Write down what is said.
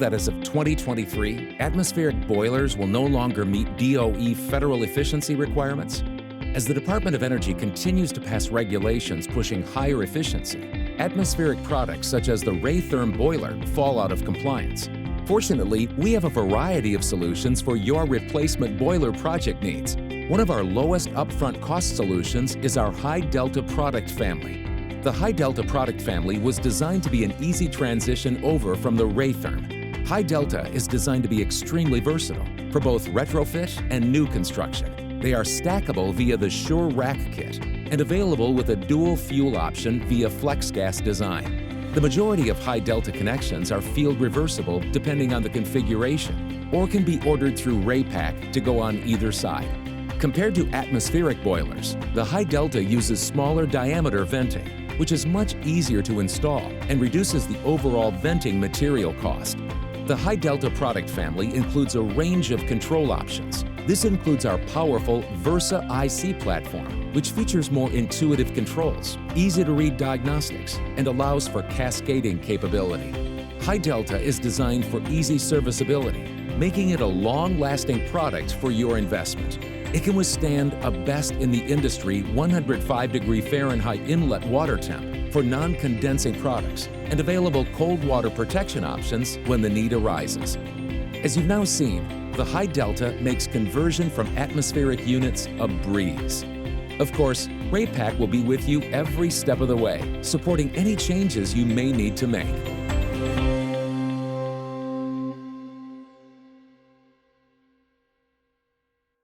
that as of 2023, atmospheric boilers will no longer meet DOE federal efficiency requirements? As the Department of Energy continues to pass regulations pushing higher efficiency, atmospheric products such as the Raytherm boiler fall out of compliance. Fortunately, we have a variety of solutions for your replacement boiler project needs. One of our lowest upfront cost solutions is our High Delta product family. The High Delta product family was designed to be an easy transition over from the Raytherm. High Delta is designed to be extremely versatile for both retrofit and new construction. They are stackable via the SureRack kit and available with a dual fuel option via FlexGas design. The majority of High Delta connections are field reversible depending on the configuration, or can be ordered through Raypak to go on either side. Compared to atmospheric boilers, the High Delta uses smaller diameter venting, which is much easier to install and reduces the overall venting material cost. The High Delta product family includes a range of control options. This includes our powerful Versa IC platform, which features more intuitive controls, easy-to-read diagnostics, and allows for cascading capability. High Delta is designed for easy serviceability, making it a long-lasting product for your investment. It can withstand a best-in-the-industry 105-degree Fahrenheit inlet water temp for non-condensing products and available cold water protection options when the need arises. As you've now seen, the High Delta makes conversion from atmospheric units a breeze. Of course, Raypak will be with you every step of the way, supporting any changes you may need to make.